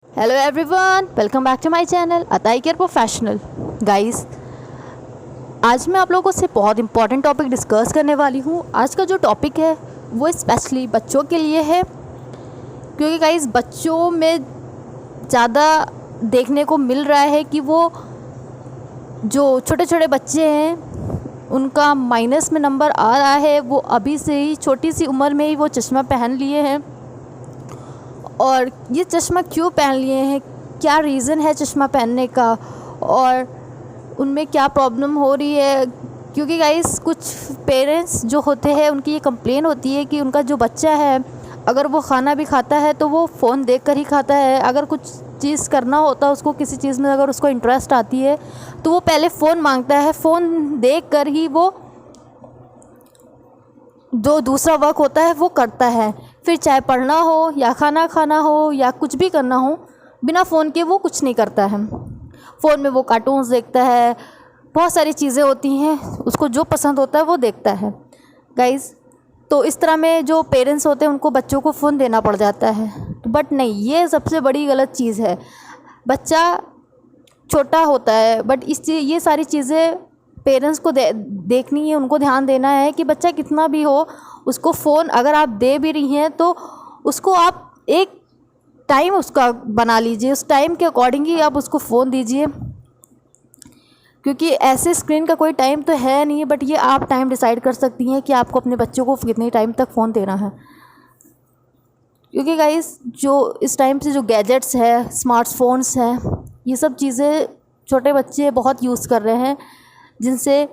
Hello everyone, welcome back to my channel अताई care professional. Guys, आज मैं आप लोगों से बहुत इंपॉर्टेंट टॉपिक डिस्कस करने वाली हूँ। आज का जो टॉपिक है वो स्पेशली बच्चों के लिए है, क्योंकि गाइस बच्चों में ज़्यादा देखने को मिल रहा है कि वो जो छोटे छोटे बच्चे हैं उनका माइनस में नंबर आ रहा है। वो अभी से ही छोटी सी उम्र में ही वो चश्मा पहन लिए हैं। और ये चश्मा क्यों पहन लिए हैं, क्या रीज़न है चश्मा पहनने का, और उनमें क्या प्रॉब्लम हो रही है। क्योंकि गाइस कुछ पेरेंट्स जो होते हैं उनकी ये कंप्लेन होती है कि उनका जो बच्चा है अगर वो खाना भी खाता है तो वो फ़ोन देखकर ही खाता है। अगर कुछ चीज़ करना होता है उसको, किसी चीज़ में अगर उसको इंटरेस्ट आती है तो वो पहले फ़ोन मांगता है। फ़ोन देख कर ही वो जो दूसरा वर्क होता है वो करता है। फिर चाहे पढ़ना हो या खाना खाना हो या कुछ भी करना हो, बिना फ़ोन के वो कुछ नहीं करता है। फ़ोन में वो कार्टून्स देखता है, बहुत सारी चीज़ें होती हैं, उसको जो पसंद होता है वो देखता है। गाइज़, तो इस तरह में जो पेरेंट्स होते हैं उनको बच्चों को फ़ोन देना पड़ जाता है। बट नहीं, ये सबसे बड़ी गलत चीज़ है। बच्चा छोटा होता है बट ये सारी चीज़ें पेरेंट्स को देखनी है, उनको ध्यान देना है कि बच्चा कितना भी हो, उसको फ़ोन अगर आप दे भी रही हैं तो उसको आप एक टाइम उसका बना लीजिए, उस टाइम के अकॉर्डिंग ही आप उसको फ़ोन दीजिए। क्योंकि ऐसे स्क्रीन का कोई टाइम तो है नहीं, बट ये आप टाइम डिसाइड कर सकती हैं कि आपको अपने बच्चों को कितने टाइम तक फ़ोन देना है। क्योंकि गाइस जो इस टाइम से जो गैजेट्स है, स्मार्टफोन्स हैं, ये सब चीज़ें छोटे बच्चे बहुत यूज़ कर रहे हैं, जिनसे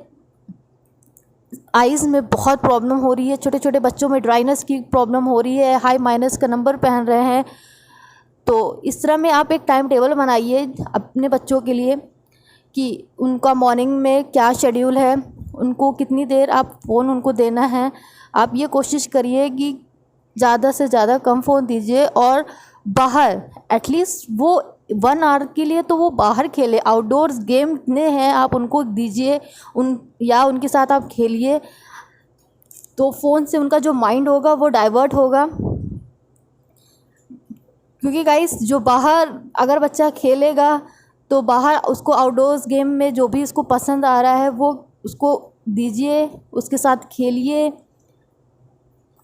आइज़ में बहुत प्रॉब्लम हो रही है। छोटे छोटे बच्चों में ड्राइनेस की प्रॉब्लम हो रही है, हाई माइनस का नंबर पहन रहे हैं। तो इस तरह में आप एक टाइम टेबल बनाइए अपने बच्चों के लिए कि उनका मॉर्निंग में क्या शेड्यूल है, उनको कितनी देर आप फ़ोन उनको देना है। आप ये कोशिश करिए कि ज़्यादा से ज़्यादा कम फ़ोन दीजिए, और बाहर एटलीस्ट वो 1 आवर के लिए तो वो बाहर खेले। आउटडोर्स गेम इतने हैं, आप उनको दीजिए या उनके साथ आप खेलिए, तो फ़ोन से उनका जो माइंड होगा वो डाइवर्ट होगा। क्योंकि गाइस जो बाहर अगर बच्चा खेलेगा तो बाहर उसको आउटडोर्स गेम में जो भी उसको पसंद आ रहा है वो उसको दीजिए, उसके साथ खेलिए।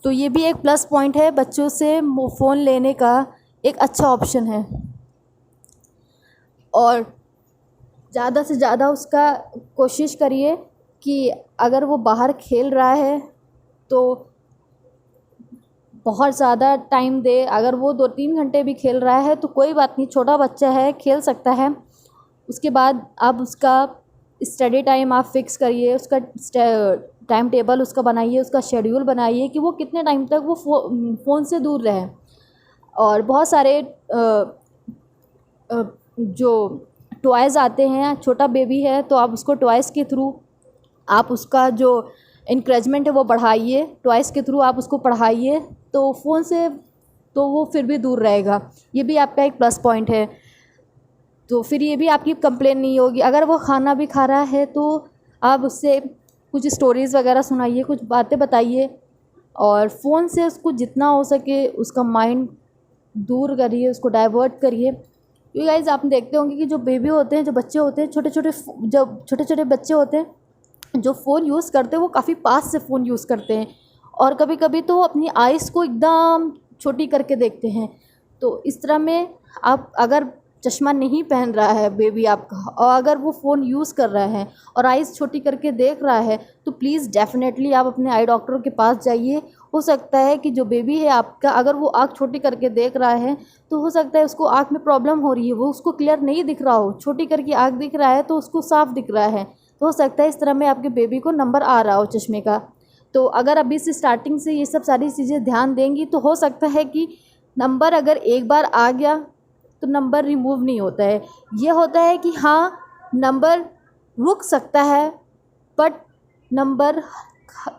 तो ये भी एक प्लस पॉइंट है, बच्चों से फ़ोन लेने का एक अच्छा ऑप्शन है। और ज़्यादा से ज़्यादा उसका कोशिश करिए कि अगर वो बाहर खेल रहा है तो बहुत ज़्यादा टाइम दे। अगर वो 2-3 घंटे भी खेल रहा है तो कोई बात नहीं, छोटा बच्चा है, खेल सकता है। उसके बाद आप उसका स्टडी टाइम आप फिक्स करिए, उसका टाइम टेबल उसका बनाइए, उसका शेड्यूल बनाइए कि वो कितने टाइम तक वो फ़ोन से दूर रहे। और बहुत सारे जो टॉयज़ आते हैं, छोटा बेबी है तो आप उसको टॉयज़ के थ्रू आप उसका जो इंकरेजमेंट है वो बढ़ाइए, टॉयज़ के थ्रू आप उसको पढ़ाइए, तो फ़ोन से तो वो फिर भी दूर रहेगा। ये भी आपका एक प्लस पॉइंट है। तो फिर ये भी आपकी कंप्लेन नहीं होगी। अगर वो खाना भी खा रहा है तो आप उससे कुछ स्टोरीज़ वगैरह सुनाइए, कुछ बातें बताइए, और फ़ोन से उसको जितना हो सके उसका माइंड दूर करिए, उसको डाइवर्ट करिए। क्योंकि गाइस आप देखते होंगे कि जो बेबी होते हैं, जो बच्चे होते हैं, जब छोटे छोटे बच्चे होते हैं जो फ़ोन यूज़ करते हैं वो काफ़ी पास से फ़ोन यूज़ करते हैं, और कभी कभी तो अपनी आइज़ को एकदम छोटी करके देखते हैं। तो इस तरह में आप अगर चश्मा नहीं पहन रहा है बेबी आपका, और अगर वो फ़ोन यूज़ कर रहा है और आइज़ छोटी करके देख रहा है, तो प्लीज़ डेफ़िनेटली आप अपने आई डॉक्टर के पास जाइए। हो सकता है कि जो बेबी है आपका, अगर वो आँख छोटी करके देख रहा है तो हो सकता है उसको आँख में प्रॉब्लम हो रही है, वो उसको क्लियर नहीं दिख रहा हो। छोटी करके आँख दिख रहा है तो उसको साफ दिख रहा है, तो हो सकता है इस तरह में आपके बेबी को नंबर आ रहा हो चश्मे का। तो अगर अभी से स्टार्टिंग से ये सब सारी चीज़ें ध्यान देंगी तो हो सकता है कि नंबर अगर एक बार आ गया तो नंबर रिमूव नहीं होता है। ये होता है कि हाँ, नंबर रुक सकता है बट नंबर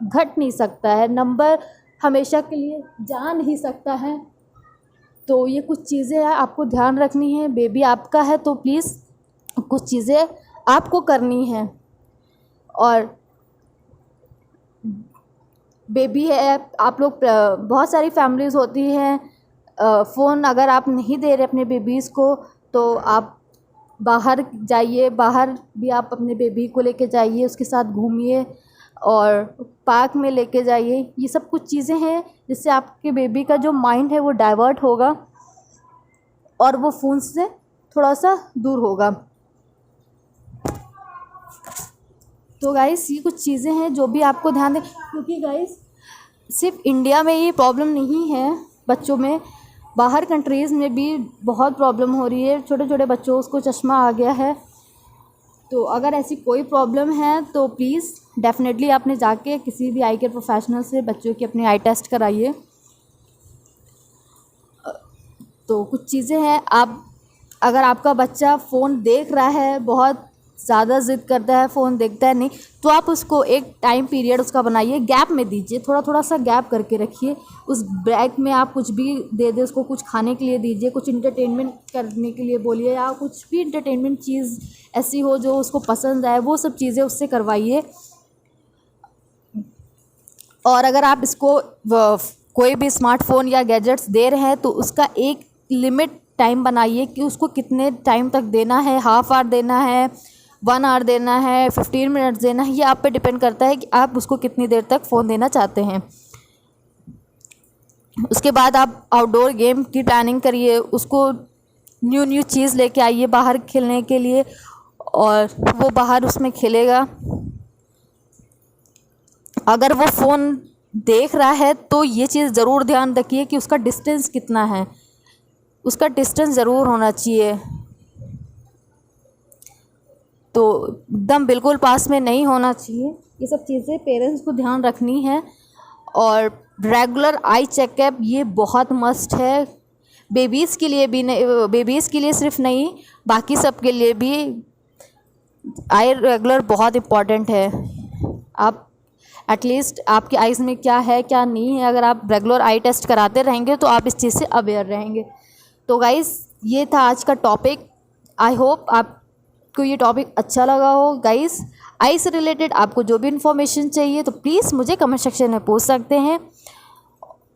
घट नहीं सकता है, नंबर हमेशा के लिए जा नहीं सकता है। तो ये कुछ चीज़ें आपको ध्यान रखनी है। बेबी आपका है तो प्लीज़ कुछ चीज़ें आपको करनी हैं। और बेबी है, आप लोग बहुत सारी फैमिलीज़ होती हैं फ़ोन अगर आप नहीं दे रहे अपने बेबीज़ को तो आप बाहर जाइए, बाहर भी आप अपने बेबी को लेके जाइए, उसके साथ घूमिए और पार्क में लेके जाइए। ये सब कुछ चीज़ें हैं जिससे आपके बेबी का जो माइंड है वो डाइवर्ट होगा और वो फ़ोन से थोड़ा सा दूर होगा। तो गाइस ये कुछ चीज़ें हैं जो भी आपको ध्यान दें, क्योंकि गाइस सिर्फ इंडिया में ये प्रॉब्लम नहीं है बच्चों में, बाहर कंट्रीज़ में भी बहुत प्रॉब्लम हो रही है। छोटे छोटे बच्चों को चश्मा आ गया है। तो अगर ऐसी कोई प्रॉब्लम है तो प्लीज़ डेफिनेटली आपने जाके किसी भी आई केयर प्रोफेशनल से बच्चों की अपनी आई टेस्ट कराइए। तो कुछ चीज़ें हैं, आप अगर आपका बच्चा फ़ोन देख रहा है, बहुत ज़्यादा ज़िद करता है, फ़ोन देखता है नहीं, तो आप उसको एक टाइम पीरियड उसका बनाइए, गैप में दीजिए, थोड़ा थोड़ा सा गैप करके रखिए। उस ब्रेक में आप कुछ भी दे दें उसको, कुछ खाने के लिए दीजिए, कुछ इंटरटेनमेंट करने के लिए बोलिए, या कुछ भी इंटरटेनमेंट चीज़ ऐसी हो जो उसको पसंद आए, वो सब चीज़ें उससे करवाइए। और अगर आप इसको कोई भी स्मार्टफ़ोन या गैजेट्स दे रहे हैं तो उसका एक लिमिट टाइम बनाइए कि उसको कितने टाइम तक देना है, हाफ़ आवर देना है, 1 आवर देना है, 15 मिनट्स देना है। ये आप पे डिपेंड करता है कि आप उसको कितनी देर तक फ़ोन देना चाहते हैं। उसके बाद आप आउटडोर गेम की प्लानिंग करिए, उसको न्यू चीज़ लेके आइए बाहर खेलने के लिए और वो बाहर उसमें खेलेगा। अगर वो फ़ोन देख रहा है तो ये चीज़ ज़रूर ध्यान रखिए कि उसका डिस्टेंस कितना है, उसका डिस्टेंस ज़रूर होना चाहिए। तो एकदम बिल्कुल पास में नहीं होना चाहिए। ये सब चीज़ें पेरेंट्स को ध्यान रखनी है। और रेगुलर आई चेकअप ये बहुत मस्ट है, बेबीज़ के लिए भी नहीं, बेबीज़ के लिए सिर्फ नहीं, बाकी सब के लिए भी आई रेगुलर बहुत इम्पॉर्टेंट है। आप एटलीस्ट आपकी आइज़ में क्या है क्या नहीं है, अगर आप रेगुलर आई टेस्ट कराते रहेंगे तो आप इस चीज़ से अवेयर रहेंगे। तो गाइज़ ये था आज का टॉपिक। आई होप आपको ये टॉपिक अच्छा लगा हो। गाइज़ आई से रिलेटेड आपको जो भी इन्फॉर्मेशन चाहिए तो प्लीज़ मुझे कमेंट सेक्शन में पूछ सकते हैं,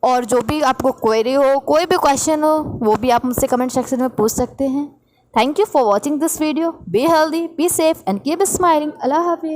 और जो भी आपको क्वेरी हो, कोई भी क्वेश्चन हो, वो भी आप मुझसे कमेंट सेक्शन में पूछ सकते हैं। Thank you for watching this video. Be healthy, be safe and keep smiling. अल्लाह हाफिज़।